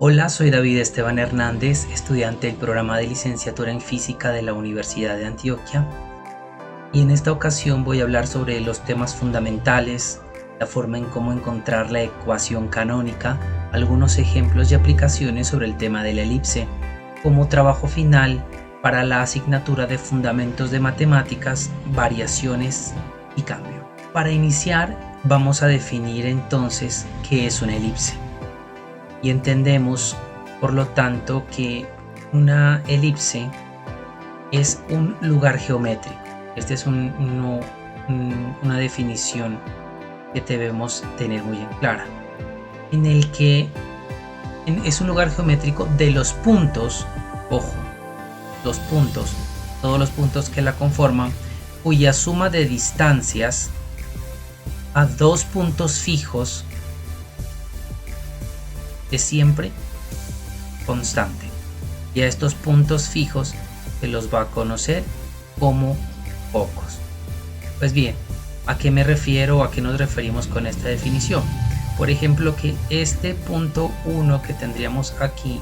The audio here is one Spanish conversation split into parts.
Hola, soy David Esteban Hernández, estudiante del programa de licenciatura en física de la Universidad de Antioquia, y en esta ocasión voy a hablar sobre los temas fundamentales, la forma en cómo encontrar la ecuación canónica, algunos ejemplos y aplicaciones sobre el tema de la elipse, como trabajo final para la asignatura de Fundamentos de Matemáticas, Variaciones y Cambio. Para iniciar, vamos a definir entonces qué es una elipse. Y entendemos, por lo tanto, que una elipse es un lugar geométrico. Esta es una definición que debemos tener muy en clara, en el que es un lugar geométrico de los puntos, ojo, los puntos, todos los puntos que la conforman, cuya suma de distancias a dos puntos fijos es siempre constante, y a estos puntos fijos se los va a conocer como focos. Pues bien, ¿a qué me refiero o a qué nos referimos con esta definición? Por ejemplo, que este punto 1 que tendríamos aquí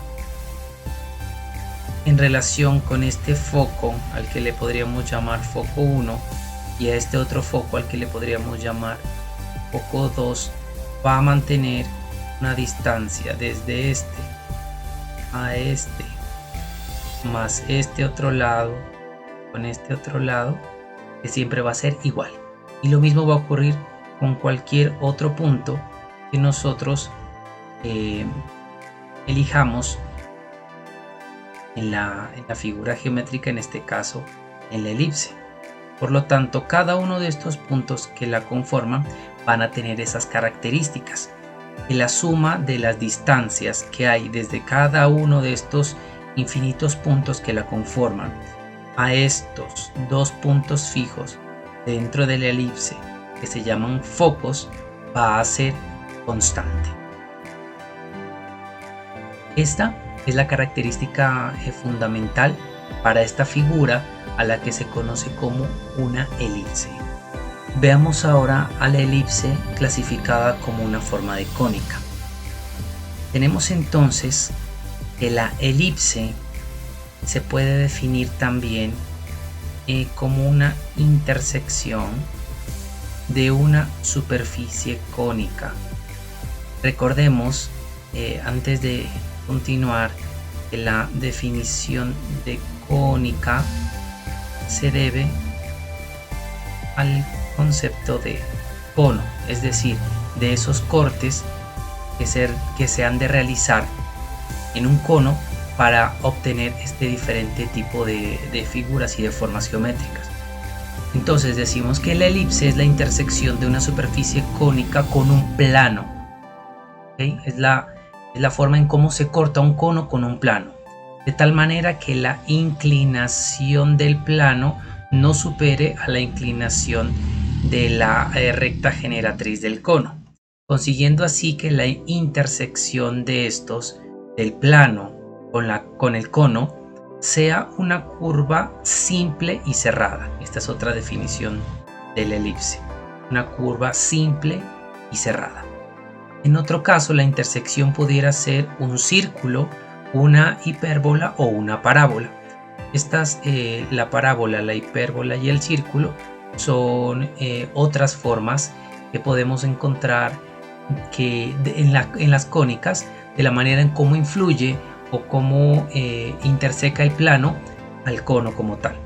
en relación con este foco al que le podríamos llamar foco 1 y a este otro foco al que le podríamos llamar foco 2 va a mantener una distancia desde este a este más este otro lado con este otro lado, que siempre va a ser igual. Y lo mismo va a ocurrir con cualquier otro punto que nosotros elijamos en la figura geométrica, en este caso en la elipse. Por lo tanto, cada uno de estos puntos que la conforman van a tener esas características. Y la suma de las distancias que hay desde cada uno de estos infinitos puntos que la conforman a estos dos puntos fijos dentro de la elipse, que se llaman focos, va a ser constante. Esta es la característica fundamental para esta figura a la que se conoce como una elipse. Veamos ahora a la elipse clasificada como una forma de cónica. Tenemos entonces que la elipse se puede definir también como una intersección de una superficie cónica. Recordemos, antes de continuar, que la definición de cónica se debe al concepto de cono, es decir, de esos cortes que se han de realizar en un cono para obtener este diferente tipo de figuras y de formas geométricas. Entonces decimos que la elipse es la intersección de una superficie cónica con un plano. ¿Okay? Es la forma en cómo se corta un cono con un plano, de tal manera que la inclinación del plano no supere a la inclinación de la recta generatriz del cono, consiguiendo así que la intersección de estos, del plano con el cono, sea una curva simple y cerrada. Esta es otra definición de la elipse, una curva simple y cerrada. En otro caso, la intersección pudiera ser un círculo, una hipérbola o una parábola. Estas, la parábola, la hipérbola y el círculo, son otras formas que podemos encontrar en las cónicas, de la manera en cómo influye o cómo interseca el plano al cono como tal.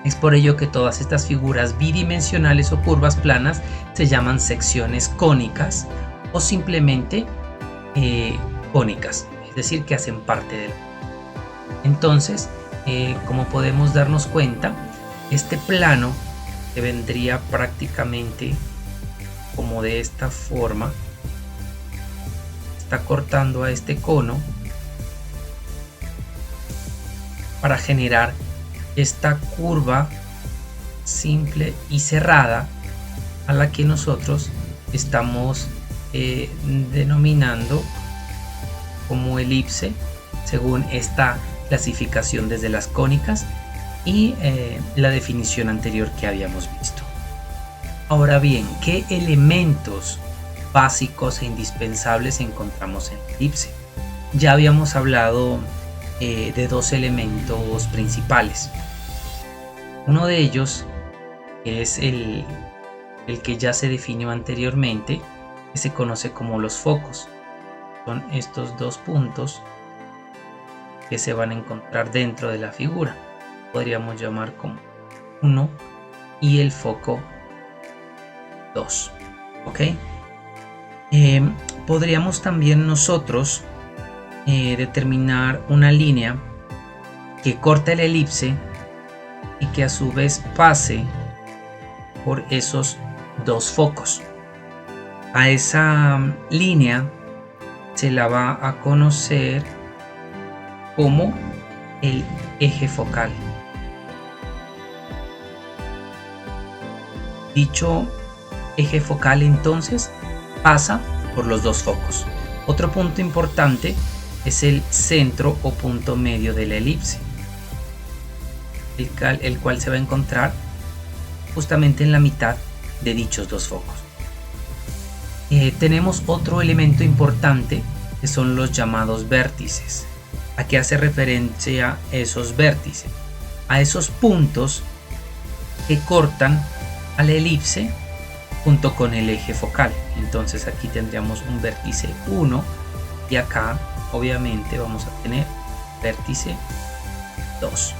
Es por ello que todas estas figuras bidimensionales o curvas planas se llaman secciones cónicas o simplemente cónicas, es decir, que hacen parte de la. Entonces, como podemos darnos cuenta, este plano, que vendría prácticamente como de esta forma, está cortando a este cono para generar esta curva simple y cerrada a la que nosotros estamos denominando como elipse, según esta clasificación desde las cónicas y la definición anterior que habíamos visto. Ahora bien, ¿qué elementos básicos e indispensables encontramos en la elipse? ya habíamos hablado de dos elementos principales. Uno de ellos es el que ya se definió anteriormente, que se conoce como los focos. Son estos dos puntos que se van a encontrar dentro de la figura. Podríamos llamar como 1 y el foco 2. ¿Ok? Podríamos también nosotros determinar una línea que corta el elipse y que a su vez pase por esos dos focos. A esa línea se la va a conocer como el eje focal. Dicho eje focal entonces pasa por los dos focos. Otro punto importante es el centro o punto medio de la elipse, el cual se va a encontrar justamente en la mitad de dichos dos focos. Tenemos otro elemento importante que son los llamados vértices. ¿A qué hace referencia esos vértices? A esos puntos que cortan a la elipse junto con el eje focal. Entonces aquí tendríamos un vértice 1 y acá obviamente vamos a tener vértice 2.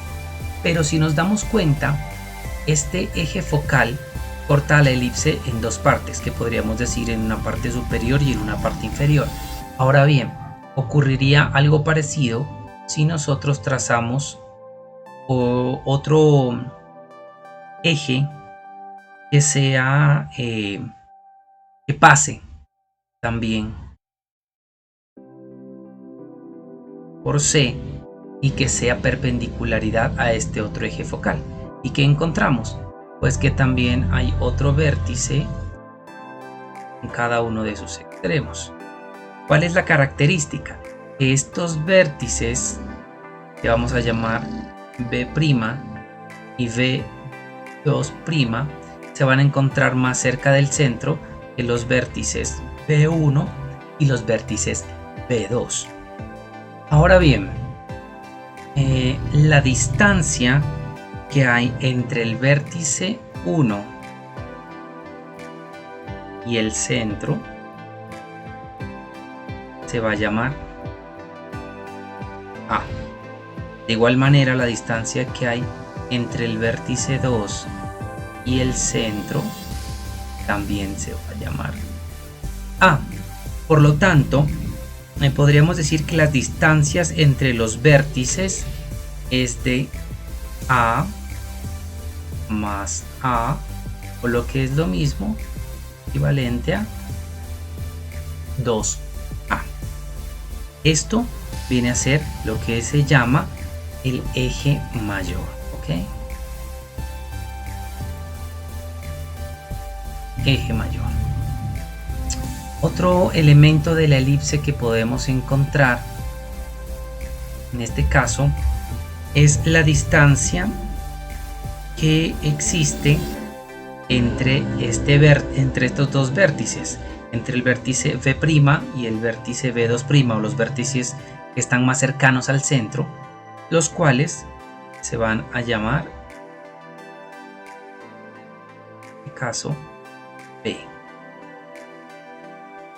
Pero si nos damos cuenta, este eje focal corta la elipse en dos partes, que podríamos decir en una parte superior y en una parte inferior. Ahora bien, ocurriría algo parecido si nosotros trazamos otro eje que sea que pase también por C y que sea perpendicularidad a este otro eje focal. ¿Y qué encontramos? Pues que también hay otro vértice en cada uno de sus extremos. ¿Cuál es la característica? Que estos vértices, que vamos a llamar B' y B2', se van a encontrar más cerca del centro que los vértices B1 y los vértices B2. Ahora bien, la distancia que hay entre el vértice 1 y el centro se va a llamar A. De igual manera, la distancia que hay entre el vértice 2 y el centro también se va a llamar A. Por lo tanto, podríamos decir que las distancias entre los vértices es de A más A, o lo que es lo mismo, equivalente a 2A. Esto viene a ser lo que se llama el eje mayor, ¿ok? Eje mayor. Otro elemento de la elipse que podemos encontrar en este caso es la distancia que existe entre estos dos vértices, entre el vértice V' y el vértice V2', o los vértices que están más cercanos al centro, los cuales se van a llamar, en este caso, B.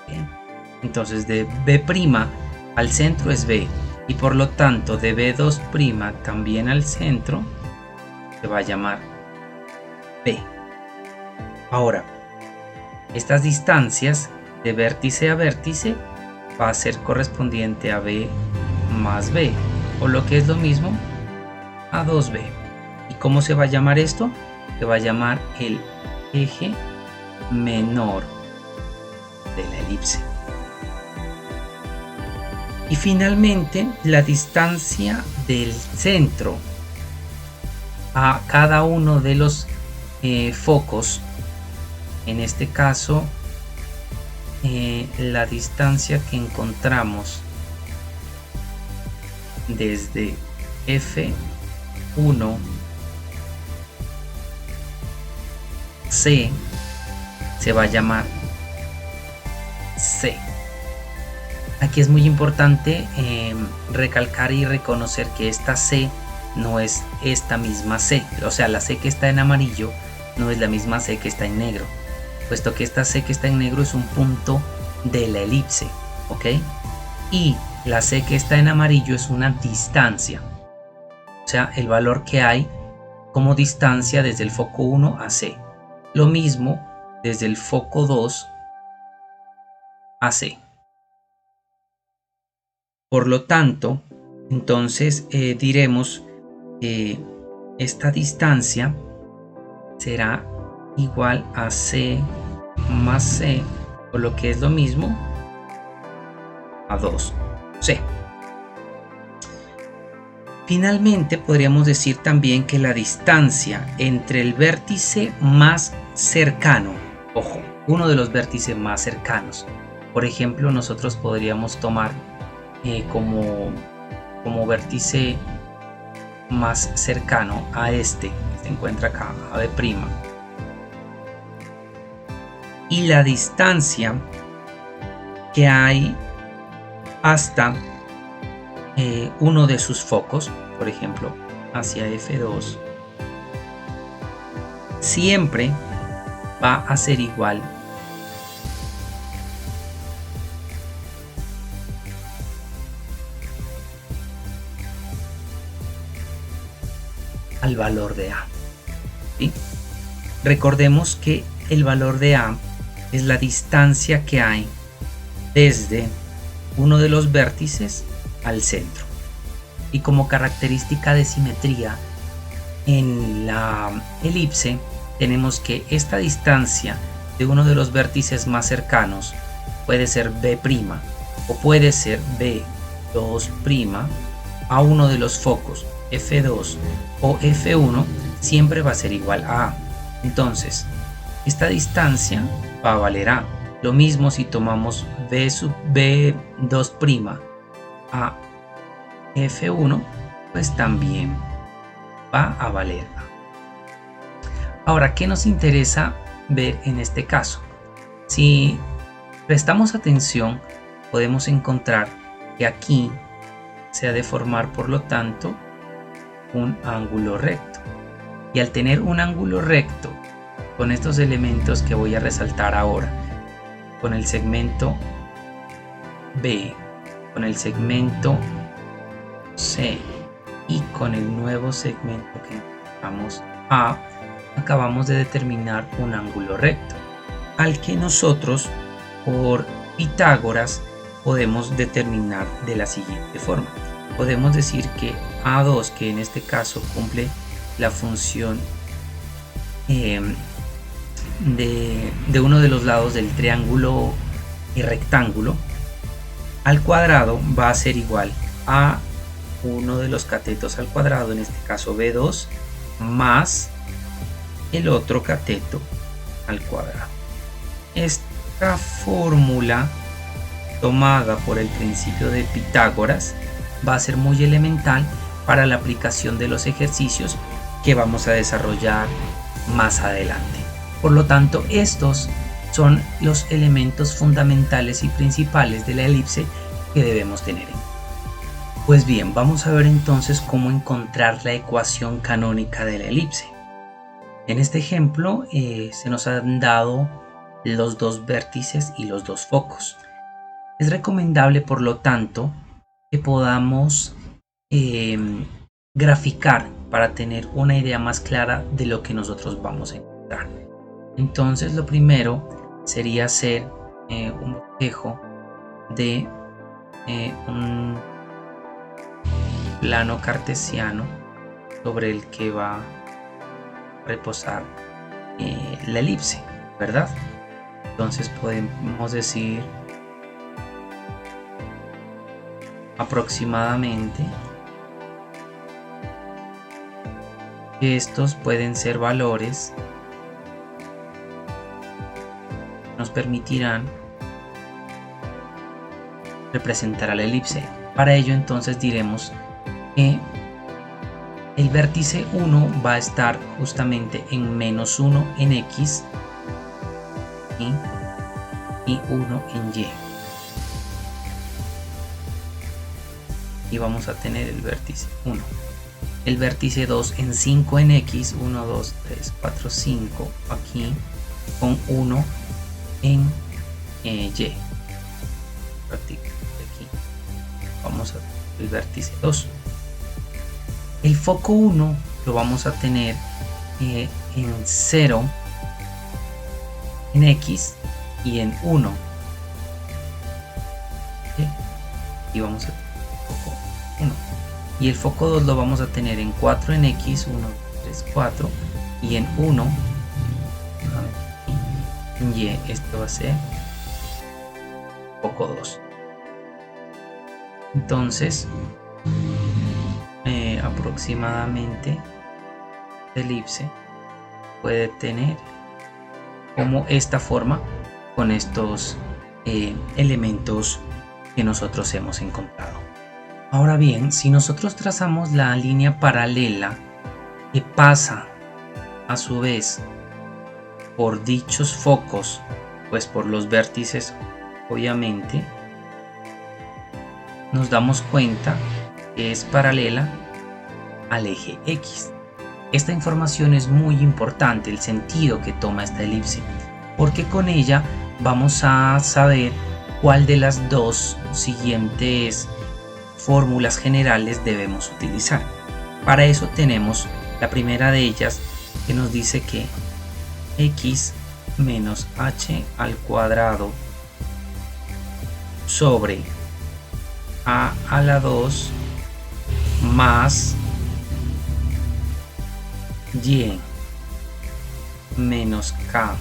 Bien. Entonces de B' al centro es B, y por lo tanto de B2' también al centro se va a llamar B. Ahora, estas distancias de vértice a vértice va a ser correspondiente a B más B, o lo que es lo mismo, a 2B. ¿Y cómo se va a llamar esto? Se va a llamar el eje menor de la elipse. Y finalmente, la distancia del centro a cada uno de los focos, en este caso la distancia que encontramos desde F1 C se va a llamar C. Aquí es muy importante recalcar y reconocer que esta C no es esta misma C, o sea, la C que está en amarillo no es la misma C que está en negro, puesto que esta C que está en negro es un punto de la elipse, ¿ok? Y la C que está en amarillo es una distancia, o sea, el valor que hay como distancia desde el foco 1 a C. Lo mismo desde el foco 2 a C. Por lo tanto, entonces diremos que esta distancia será igual a C más C, o lo que es lo mismo, a 2C. Finalmente, podríamos decir también que la distancia entre el vértice más cercano, ojo, uno de los vértices más cercanos, por ejemplo, nosotros podríamos tomar como vértice más cercano a este que se encuentra acá, a B', y la distancia que hay hasta uno de sus focos, por ejemplo hacia F2, siempre va a ser igual al valor de A, ¿sí? Recordemos que el valor de A es la distancia que hay desde uno de los vértices al centro, y como característica de simetría en la elipse tenemos que esta distancia de uno de los vértices más cercanos puede ser B' o puede ser B2' a uno de los focos F2 o F1, siempre va a ser igual a A. Entonces esta distancia va a valer A. Lo mismo si tomamos B2' a F1, pues también va a valer A. Ahora, ¿qué nos interesa ver en este caso? Si prestamos atención, podemos encontrar que aquí se ha de formar, por lo tanto, un ángulo recto. Y al tener un ángulo recto con estos elementos que voy a resaltar ahora, con el segmento B, con el segmento C y con el nuevo segmento que llamamos A, acabamos de determinar un ángulo recto, al que nosotros por Pitágoras podemos determinar de la siguiente forma. Podemos decir que A2, que en este caso cumple la función de uno de los lados del triángulo y rectángulo, al cuadrado va a ser igual a uno de los catetos al cuadrado, en este caso B2, más el otro cateto al cuadrado. Esta fórmula, tomada por el principio de Pitágoras, va a ser muy elemental para la aplicación de los ejercicios que vamos a desarrollar más adelante. Por lo tanto, estos son los elementos fundamentales y principales de la elipse que debemos tener en cuenta. Pues bien, vamos a ver entonces cómo encontrar la ecuación canónica de la elipse. En este ejemplo se nos han dado los dos vértices y los dos focos. Es recomendable, por lo tanto, que podamos graficar para tener una idea más clara de lo que nosotros vamos a encontrar. Entonces, lo primero sería hacer un bosquejo de un plano cartesiano sobre el que va a reposar la elipse, ¿verdad? Entonces podemos decir aproximadamente que estos pueden ser valores que nos permitirán representar a la elipse. Para ello entonces diremos que el vértice 1 va a estar justamente en -1 en X y 1 en Y. y vamos a tener el vértice 1. El vértice 2 en 5 en X, 1, 2, 3, 4, 5 aquí, con 1 en Y. Aquí vamos a el vértice 2. El foco 1 lo vamos a tener en 0 en X y en 1. Y vamos a tener el foco 1. Y el foco 2 lo vamos a tener en 4 en X, 1, 3, 4. Y en 1 en Y. Esto va a ser foco 2. Entonces, aproximadamente la elipse puede tener como esta forma con estos elementos que nosotros hemos encontrado. Ahora bien, si nosotros trazamos la línea paralela que pasa a su vez por dichos focos, pues por los vértices, obviamente, nos damos cuenta que es paralela al eje X. Esta información es muy importante, el sentido que toma esta elipse, porque con ella vamos a saber cuál de las dos siguientes fórmulas generales debemos utilizar. Para eso tenemos la primera de ellas, que nos dice que x menos h al cuadrado sobre a la 2 más y menos k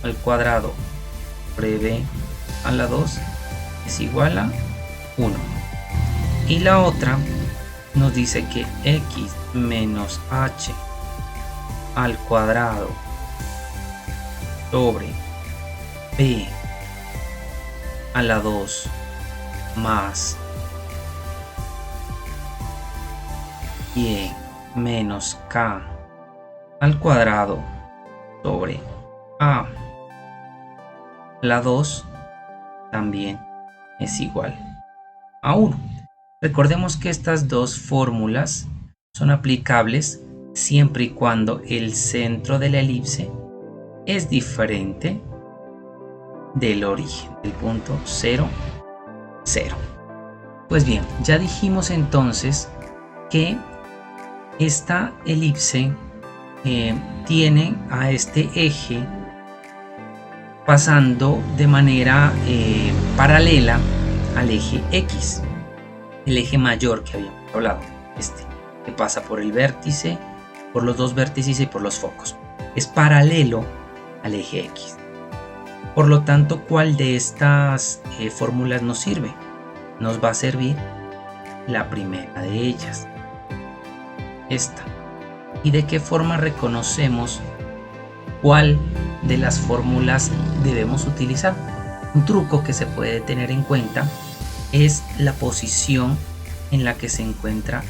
al cuadrado sobre b a la 2 es igual a 1. Y la otra nos dice que x menos h al cuadrado sobre b a la 2 más y menos k al cuadrado sobre a la 2 también es igual a 1. Recordemos que estas dos fórmulas son aplicables siempre y cuando el centro de la elipse es diferente del origen, del punto 0, 0. Pues bien, ya dijimos entonces que esta elipse tiene a este eje pasando de manera paralela al eje X, el eje mayor que habíamos hablado, que pasa por el vértice, por los dos vértices y por los focos. Es paralelo al eje X. Por lo tanto, ¿cuál de estas fórmulas nos sirve? Nos va a servir la primera de ellas, esta. ¿Y de qué forma reconocemos cuál de las fórmulas debemos utilizar? Un truco que se puede tener en cuenta es la posición en la que se encuentra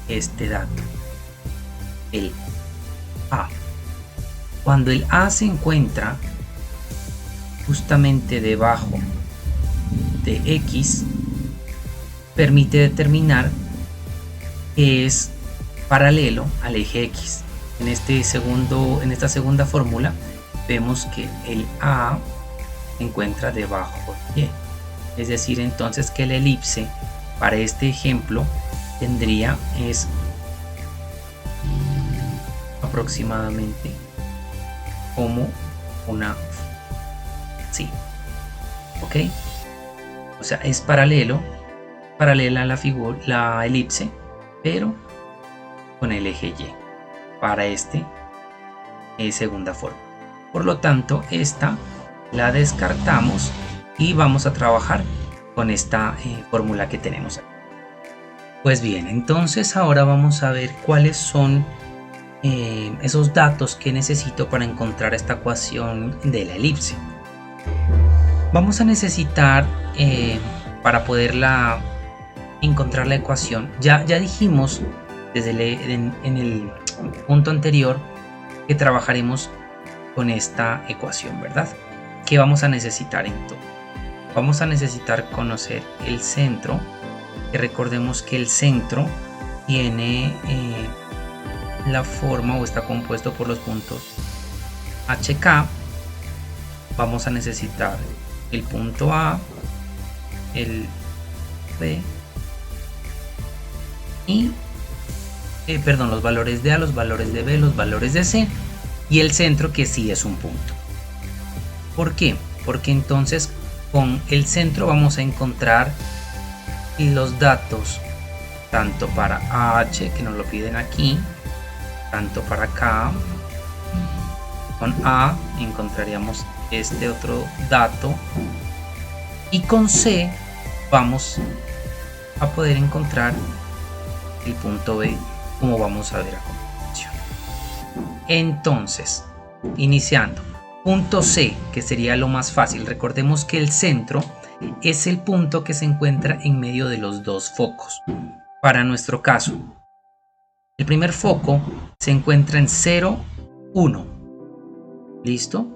este dato, el A. Cuando el A se encuentra justamente debajo de X, permite determinar que es paralelo al eje X. En esta segunda fórmula vemos que el A se encuentra debajo de Y. Es decir, entonces que la elipse para este ejemplo tendría es aproximadamente como una sí, ok, o sea, es paralela a la elipse, pero con el eje Y para segunda forma. Por lo tanto, esta la descartamos y vamos a trabajar con esta fórmula que tenemos aquí. Pues bien, entonces ahora vamos a ver cuáles son esos datos que necesito para encontrar esta ecuación de la elipse. Vamos a necesitar para poderla encontrar la ecuación, ya dijimos en el punto anterior que trabajaremos con esta ecuación, ¿verdad? ¿Qué vamos a necesitar entonces? Vamos a necesitar conocer el centro que recordemos que el centro tiene la forma o está compuesto por los puntos HK. Vamos a necesitar el punto A, el B y los valores de A, los valores de B, los valores de C y el centro, que sí es un punto. ¿Por qué? Porque entonces con el centro vamos a encontrar los datos tanto para AH, que nos lo piden aquí, tanto para K. Con A encontraríamos este otro dato y con C vamos a poder encontrar el punto B, como vamos a ver a continuación. Entonces, iniciando, punto C, que sería lo más fácil. Recordemos que el centro es el punto que se encuentra en medio de los dos focos. Para nuestro caso, el primer foco se encuentra en 0, 1. ¿Listo?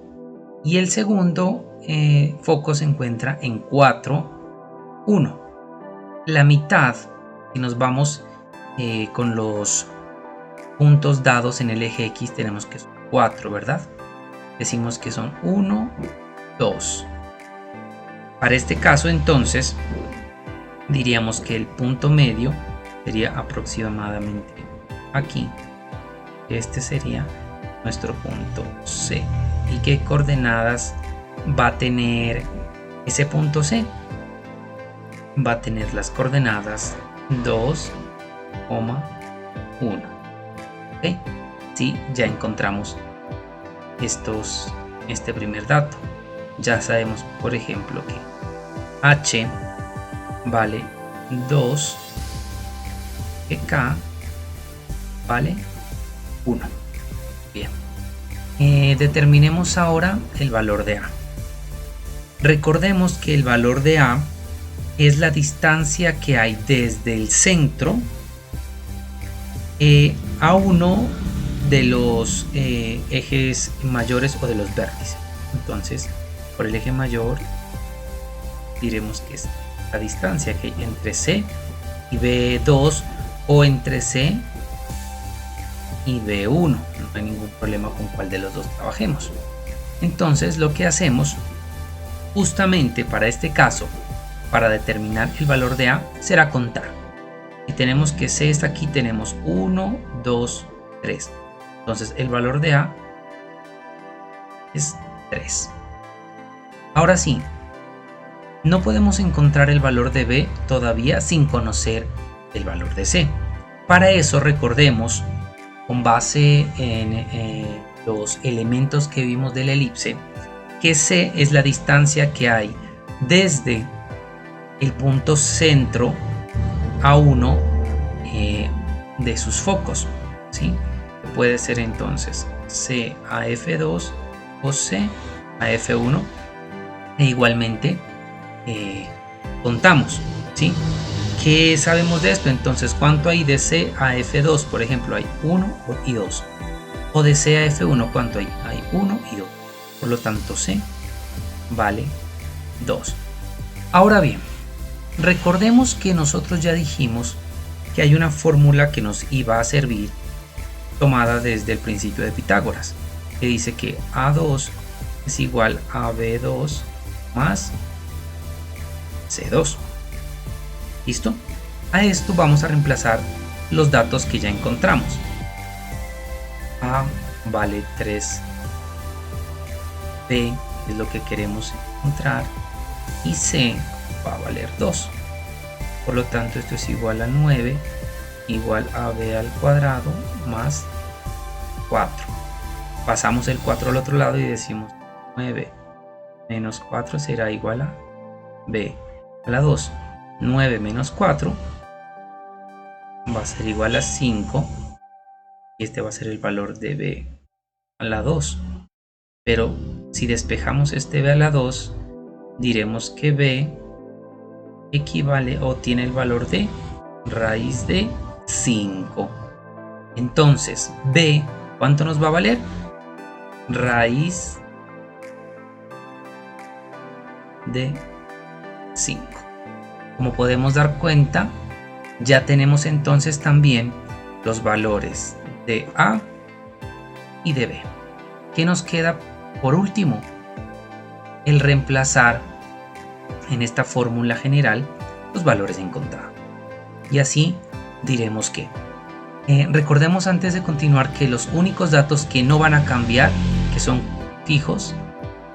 Y el segundo foco se encuentra en 4, 1. La mitad, si nos vamos con los puntos dados en el eje X, tenemos que son 4, ¿verdad? Decimos que son 1, 2. Para este caso, entonces, diríamos que el punto medio sería aproximadamente aquí. Este sería nuestro punto C. ¿Y qué coordenadas va a tener ese punto C? Va a tener las coordenadas 2, 1. ¿Okay? Sí, ya encontramos este primer dato. Ya sabemos, por ejemplo, que H vale 2, que K vale 1. Bien. Determinemos ahora el valor de A. Recordemos que el valor de A es la distancia que hay desde el centro a uno de los ejes mayores o de los vértices. Entonces, por el eje mayor diremos que es la distancia que hay entre C y B2 o entre C y B1. No hay ningún problema con cuál de los dos trabajemos. Entonces, lo que hacemos justamente para este caso, para determinar el valor de A, será contar. Y tenemos que C está aquí, tenemos 1, 2, 3. Entonces el valor de A es 3. Ahora sí, no podemos encontrar el valor de B todavía sin conocer el valor de C. Para eso recordemos, con base en los elementos que vimos de la elipse, que C es la distancia que hay desde el punto centro a uno de sus focos, ¿sí? Puede ser entonces C a F2 o C a F1 e igualmente contamos, ¿sí? ¿Qué sabemos de esto? Entonces, ¿cuánto hay de C a F2? Por ejemplo, hay 1 y 2. O de C a F1, ¿cuánto hay? Hay 1 y 2. Por lo tanto, C vale 2. Ahora bien, recordemos que nosotros ya dijimos que hay una fórmula que nos iba a servir tomada desde el principio de Pitágoras, que dice que A2 es igual a B2 más C2. ¿Listo? A esto vamos a reemplazar los datos que ya encontramos. A vale 3, B es lo que queremos encontrar y C va a valer 2. Por lo tanto, esto es igual a 9 igual a B al cuadrado más 4. Pasamos el 4 al otro lado y decimos 9 menos 4 será igual a B a la 2. 9 menos 4 va a ser igual a 5 y este va a ser el valor de B a la 2. Pero si despejamos este B a la 2, diremos que B equivale o tiene el valor de raíz de 5. Entonces, B, ¿cuánto nos va a valer? Raíz de 5. Como podemos dar cuenta, Ya tenemos entonces también los valores de A y de B. ¿Qué nos queda por último? El reemplazar en esta fórmula general los valores en contado. Y así diremos que recordemos antes de continuar que los únicos datos que no van a cambiar, que son fijos,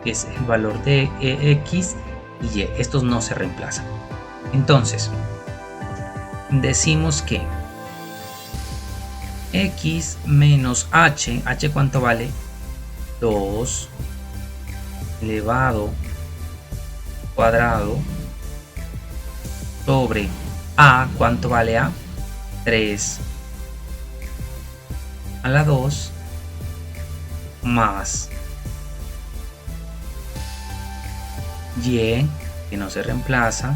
es el valor de X y Y. Estos no se reemplazan. Entonces, decimos que X menos H, ¿H cuánto vale? 2 elevado cuadrado sobre A, ¿cuánto vale A? 3 a la 2 más Y, que no se reemplaza,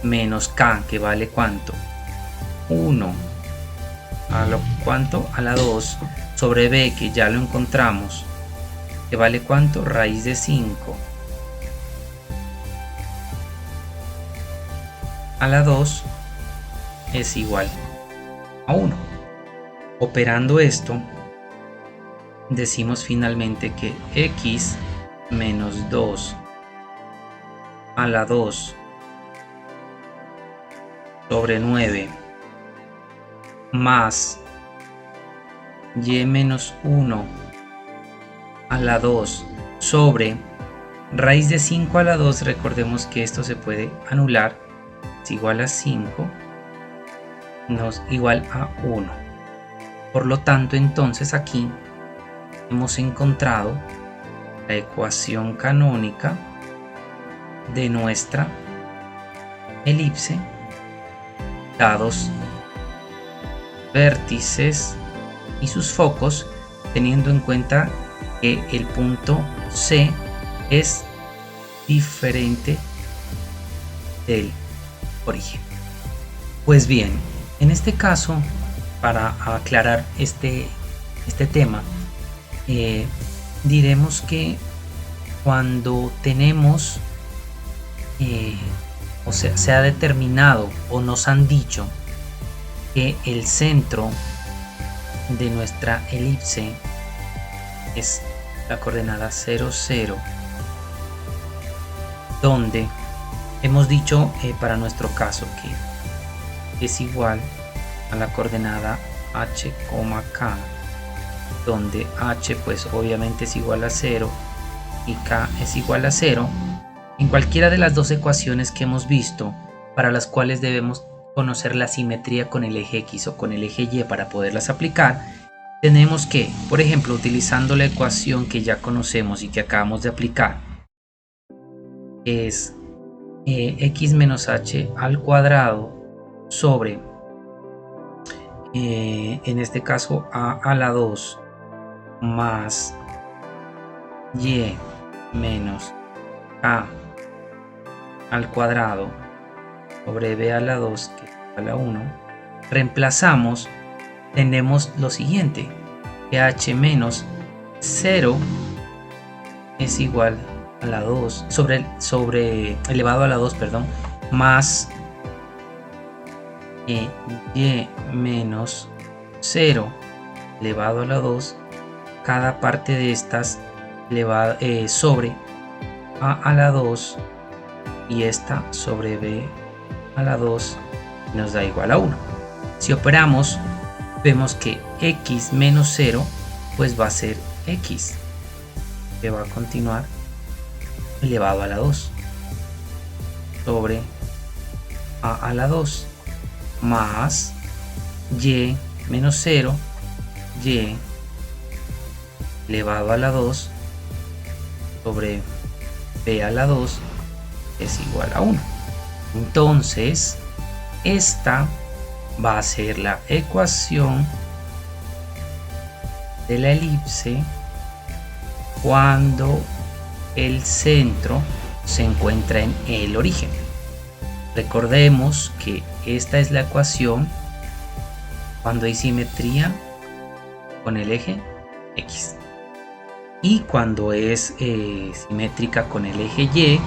menos K, que vale ¿cuánto? 1 a lo ¿cuánto? A la 2 sobre B, que ya lo encontramos, que vale ¿cuánto? Raíz de 5 a la 2 es igual a 1. Operando esto, decimos finalmente que X menos 2 a la 2 sobre 9 más Y menos 1 a la 2 sobre raíz de 5 a la 2, recordemos que esto se puede anular, es igual a 5, nos igual a 1. Por lo tanto, entonces aquí hemos encontrado la ecuación canónica de nuestra elipse, dados vértices y sus focos, teniendo en cuenta que el punto C es diferente del origen. Pues bien, en este caso, para aclarar este tema, diremos que cuando tenemos o sea, se ha determinado o nos han dicho que el centro de nuestra elipse es la coordenada 0, 0, donde hemos dicho para nuestro caso que es igual a la coordenada h, k, donde h pues obviamente es igual a 0 y k es igual a 0, en cualquiera de las dos ecuaciones que hemos visto, para las cuales debemos conocer la simetría con el eje X o con el eje Y para poderlas aplicar, tenemos que, por ejemplo, utilizando la ecuación que ya conocemos y que acabamos de aplicar, es x menos h al cuadrado sobre, en este caso, a la 2 más y menos k al cuadrado sobre b a la 2, que es a la 1, reemplazamos, tenemos lo siguiente, que h menos 0 es igual a la 2 sobre elevado a la 2, perdón, más y menos 0 elevado a la 2, cada parte de estas sobre a la 2 y esta sobre b a la 2 nos da igual a 1. Si operamos, vemos que x menos 0 pues va a ser x, que va a continuar elevado a la 2 sobre a la 2 más y menos 0 y elevado a la 2 sobre b a la 2 es igual a 1. Entonces esta va a ser la ecuación de la elipse cuando el centro se encuentra en el origen. Recordemos que esta es la ecuación cuando hay simetría con el eje X, y cuando es simétrica con el eje Y,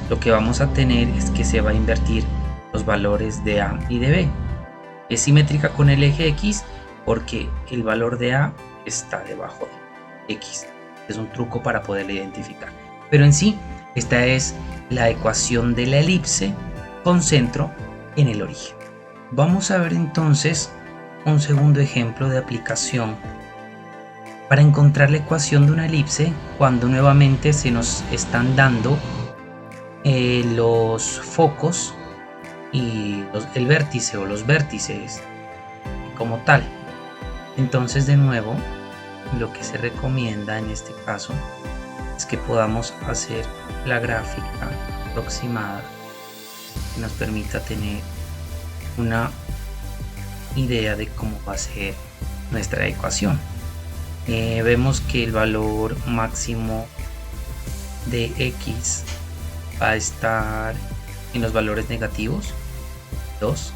lo que vamos a tener es que se va a invertir los valores de A y de B. Es simétrica con el eje X porque el valor de A está debajo de X. Es un truco para poderla identificar. Pero en sí, esta es la ecuación de la elipse con centro en el origen. Vamos a ver entonces un segundo ejemplo de aplicación para encontrar la ecuación de una elipse cuando nuevamente se nos están dando los focos y el vértice o los vértices como tal. Entonces, de nuevo, lo que se recomienda en este caso es que podamos hacer la gráfica aproximada que nos permita tener una idea de cómo va a ser nuestra ecuación. Vemos que el valor máximo de X va a estar en los valores negativos 2,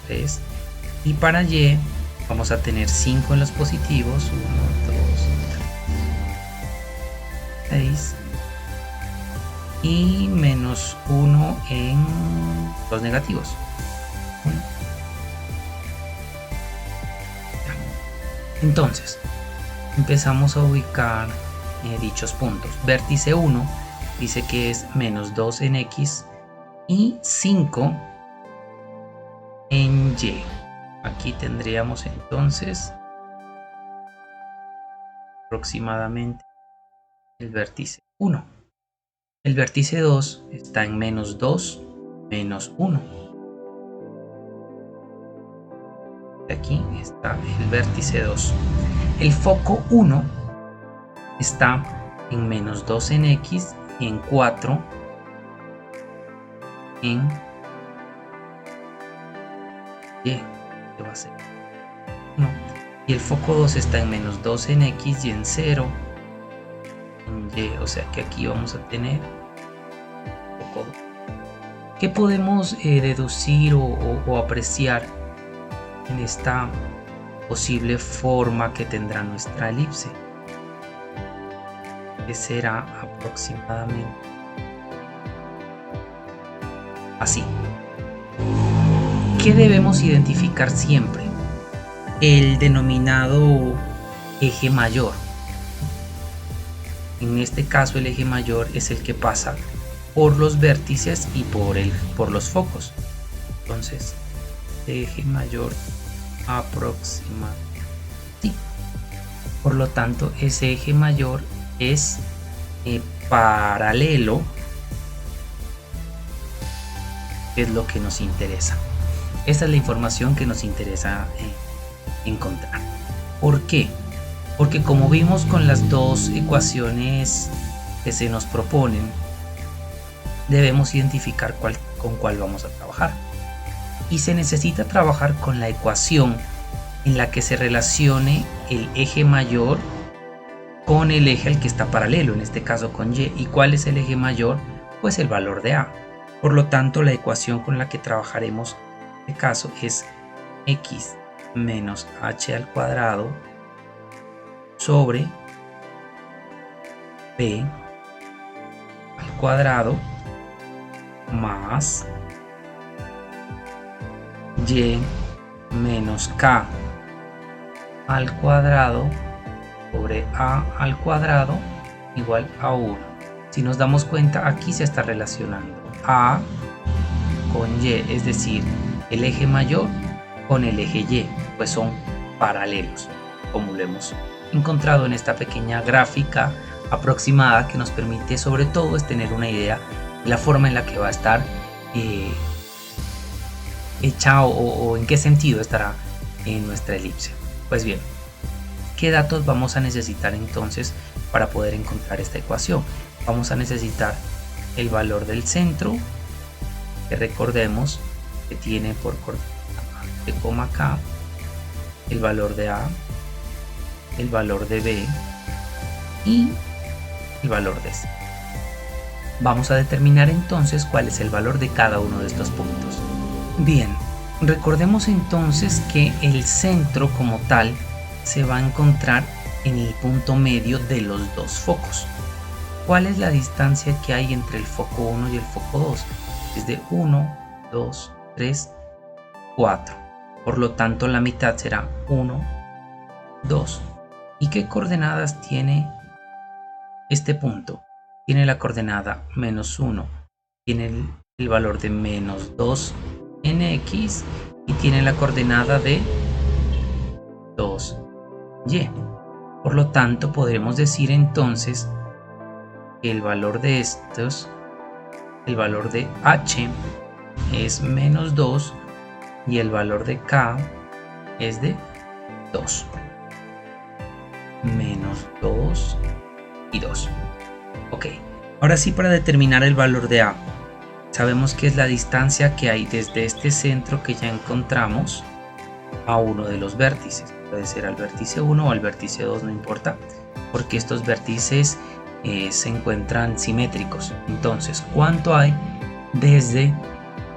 3, y para Y vamos a tener 5 en los positivos, 1, 2, 3, 6, y menos 1 en los negativos. Entonces, empezamos a ubicar dichos puntos. Vértice 1 dice que es menos 2 en X y 5 en Y. Aquí tendríamos entonces aproximadamente el vértice 1. El vértice 2 está en menos 2, menos 1. Aquí está el vértice 2. El foco 1 está en menos 2 en X y en 4 en Y. ¿Qué va a ser? 1. Y el foco 2 está en menos 2 en X y en 0 en Y. O sea que aquí vamos a tener foco 2. ¿Qué podemos deducir o apreciar en esta posible forma que tendrá nuestra elipse? Que será aproximadamente así. ¿Qué debemos identificar siempre? El denominado eje mayor. En este caso el eje mayor es el que pasa por los vértices y por los focos. Entonces, eje mayor aproximado. Sí. Por lo tanto, ese eje mayor es paralelo, es lo que nos interesa. Esta es la información que nos interesa encontrar. ¿Por qué? Porque como vimos con las dos ecuaciones que se nos proponen, debemos identificar con cuál vamos a trabajar. Y se necesita trabajar con la ecuación en la que se relacione el eje mayor con el eje al que está paralelo, en este caso con Y. ¿Y cuál es el eje mayor? Pues el valor de A. Por lo tanto, la ecuación con la que trabajaremos en este caso es X menos H al cuadrado sobre B al cuadrado más Y menos K al cuadrado sobre A al cuadrado igual a 1. Si nos damos cuenta, aquí se está relacionando A con Y, es decir, el eje mayor con el eje Y, pues son paralelos, como lo hemos encontrado en esta pequeña gráfica aproximada que nos permite sobre todo es tener una idea de la forma en la que va a estar hecha o en qué sentido estará en nuestra elipse. Pues bien, ¿qué datos vamos a necesitar entonces para poder encontrar esta ecuación? Vamos a necesitar el valor del centro, que recordemos que tiene por coordenada de coma K, el valor de A, el valor de B y el valor de C. Vamos a determinar entonces cuál es el valor de cada uno de estos puntos. Bien, recordemos entonces que el centro como tal se va a encontrar en el punto medio de los dos focos. ¿Cuál es la distancia que hay entre el foco 1 y el foco 2? Es de 1, 2, 3, 4. Por lo tanto, la mitad será 1, 2. ¿Y qué coordenadas tiene este punto? Tiene la coordenada menos 1, tiene el valor de menos 2 en X y tiene la coordenada de 2Y. Por lo tanto, podremos decir entonces que el valor de estos, el valor de H es menos 2 y el valor de K es de 2. Menos 2 y 2. Ok, ahora sí, para determinar el valor de A, sabemos que es la distancia que hay desde este centro que ya encontramos a uno de los vértices. Puede ser al vértice 1 o al vértice 2, no importa, porque estos vértices se encuentran simétricos. Entonces, ¿cuánto hay desde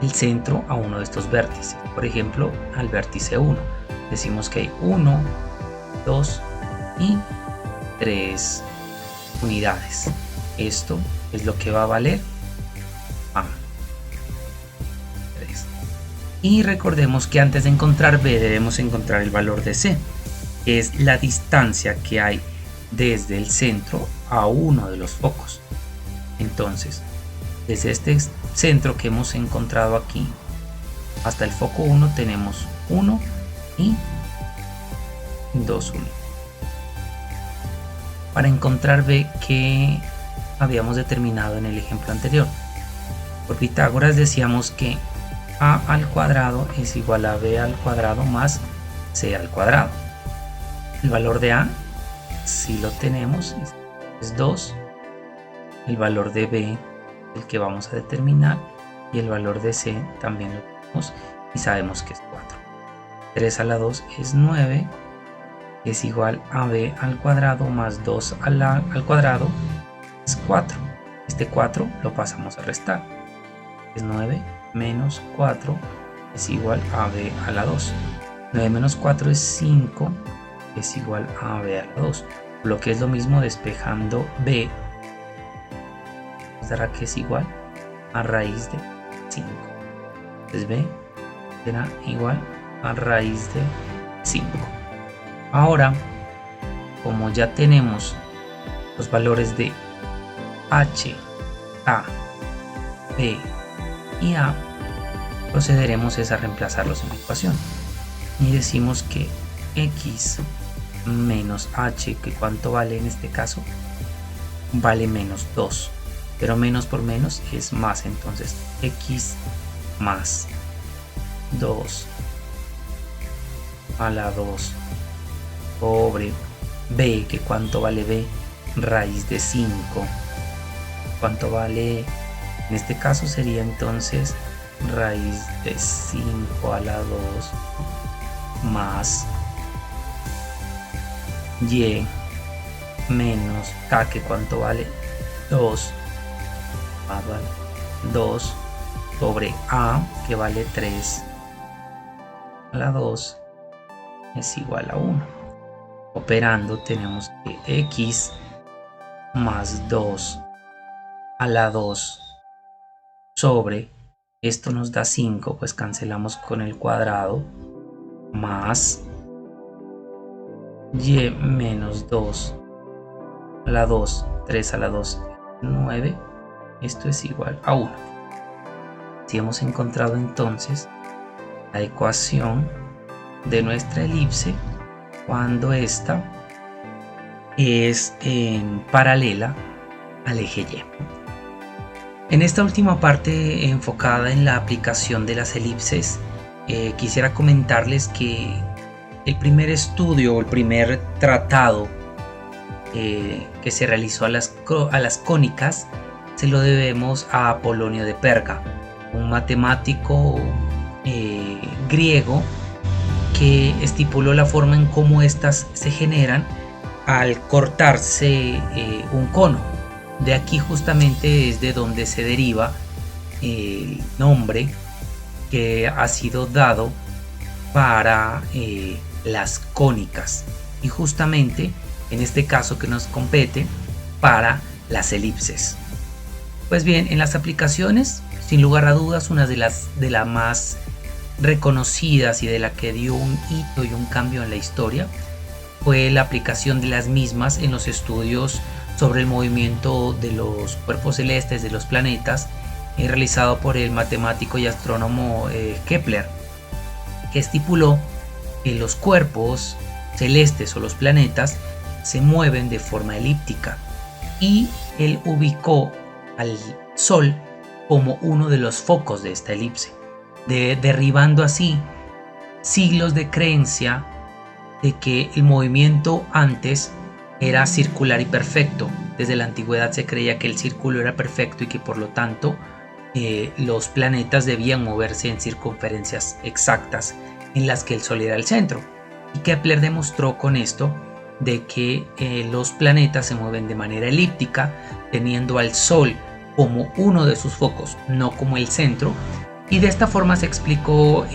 el centro a uno de estos vértices? Por ejemplo, al vértice 1. Decimos que hay 1, 2 y 3 unidades. Esto es lo que va a valer A. 3. Y recordemos que antes de encontrar B debemos encontrar el valor de C, que es la distancia que hay desde el centro a uno de los focos. Entonces, desde este centro que hemos encontrado aquí hasta el foco 1 tenemos 1 y 2 unidades. Para encontrar B, que habíamos determinado en el ejemplo anterior, por Pitágoras decíamos que A al cuadrado es igual a B al cuadrado más C al cuadrado. El valor de A, si lo tenemos, es 2. El valor de B, el que vamos a determinar, y el valor de C también lo tenemos y sabemos que es 4. 3 a la 2 es 9, es igual a B al cuadrado más 2 al cuadrado es 4. Este 4 lo pasamos a restar. Es 9 menos 4 es igual a B a la 2. 9 menos 4 es 5, es igual a B a la 2. Lo que es lo mismo, despejando B, nos dará que es igual a raíz de 5. Entonces B será igual a raíz de 5. Ahora, como ya tenemos los valores de H, K, B y A, procederemos a reemplazarlos en la ecuación. Y decimos que X menos H, que cuánto vale en este caso, vale menos 2. Pero menos por menos es más, entonces X más 2 a la 2 sobre B, que cuánto vale B, raíz de 5. ¿Cuánto vale? En este caso sería entonces raíz de 5 a la 2 más Y menos K, que cuánto vale 2, 2 sobre A, que vale 3 a la 2 es igual a 1. Operando tenemos que X más 2 a la 2 sobre, esto nos da 5, pues cancelamos con el cuadrado, más Y menos 2 a la 2, 3 a la 2, 9, esto es igual a 1. Si hemos encontrado entonces la ecuación de nuestra elipse cuando esta es paralela al eje Y. En esta última parte enfocada en la aplicación de las elipses, quisiera comentarles que el primer estudio o el primer tratado que se realizó a las cónicas se lo debemos a Apolonio de Perga, un matemático griego que estipuló la forma en cómo éstas se generan al cortarse un cono. De aquí justamente es de donde se deriva el nombre que ha sido dado para las cónicas, y justamente en este caso que nos compete para las elipses. Pues bien, en las aplicaciones, sin lugar a dudas, una de las más reconocidas y de la que dio un hito y un cambio en la historia fue la aplicación de las mismas en los estudios sobre el movimiento de los cuerpos celestes de los planetas, realizado por el matemático y astrónomo Kepler, que estipuló que los cuerpos celestes o los planetas se mueven de forma elíptica, y él ubicó al Sol como uno de los focos de esta elipse, derribando así siglos de creencia de que el movimiento antes era circular y perfecto. Desde la antigüedad se creía que el círculo era perfecto y que por lo tanto los planetas debían moverse en circunferencias exactas en las que el Sol era el centro. Y Kepler demostró con esto de que los planetas se mueven de manera elíptica, teniendo al Sol como uno de sus focos, no como el centro. Y de esta forma se explicó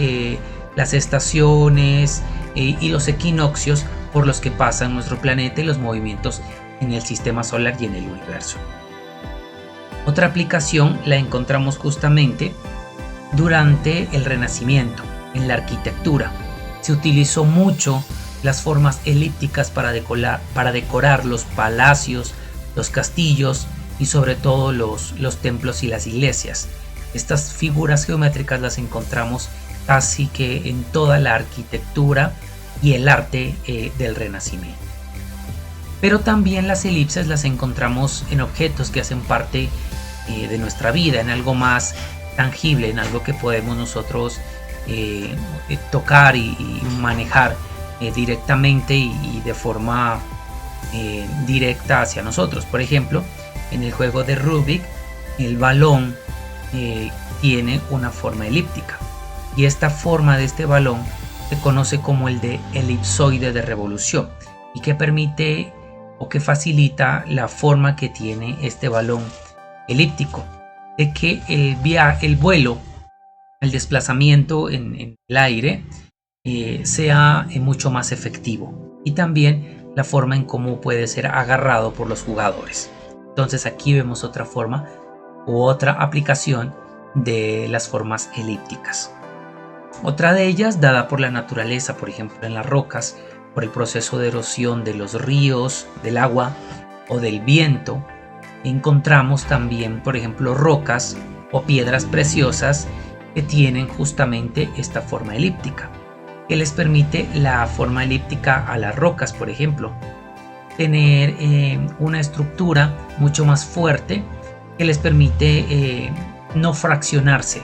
las estaciones y los equinoccios por los que pasa nuestro planeta y los movimientos en el sistema solar y en el universo. Otra aplicación la encontramos justamente durante el Renacimiento, en la arquitectura. Se utilizó mucho las formas elípticas para decorar los palacios, los castillos y sobre todo los templos y las iglesias. Estas figuras geométricas las encontramos casi que en toda la arquitectura y el arte del Renacimiento. Pero también las elipses las encontramos en objetos que hacen parte de nuestra vida, en algo más tangible, en algo que podemos nosotros tocar y manejar directamente y de forma directa hacia nosotros. Por ejemplo, en el juego de Rubik, el balón tiene una forma elíptica, y esta forma de este balón se conoce como el de elipsoide de revolución, y que permite o que facilita la forma que tiene este balón elíptico, de que el vuelo, el desplazamiento en el aire sea mucho más efectivo, y también la forma en cómo puede ser agarrado por los jugadores. Entonces aquí vemos otra forma u otra aplicación de las formas elípticas. Otra de ellas, dada por la naturaleza, por ejemplo en las rocas, por el proceso de erosión de los ríos, del agua o del viento, encontramos también, por ejemplo, rocas o piedras preciosas que tienen justamente esta forma elíptica, que les permite la forma elíptica a las rocas, por ejemplo, tener una estructura mucho más fuerte que les permite no fraccionarse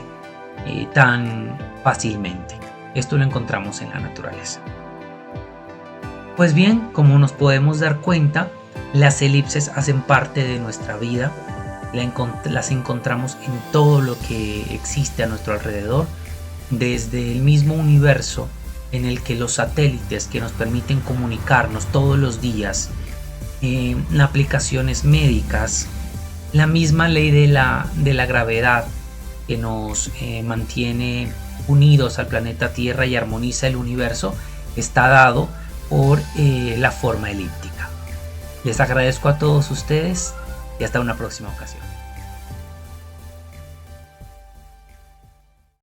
tan fácilmente. Esto lo encontramos en la naturaleza. Pues bien, como nos podemos dar cuenta, las elipses hacen parte de nuestra vida. Las encontramos en todo lo que existe a nuestro alrededor, desde el mismo universo en el que los satélites que nos permiten comunicarnos todos los días, aplicaciones médicas, la misma ley de la gravedad que nos mantiene unidos al planeta Tierra y armoniza el universo, está dado por la forma elíptica. Les agradezco a todos ustedes y hasta una próxima ocasión.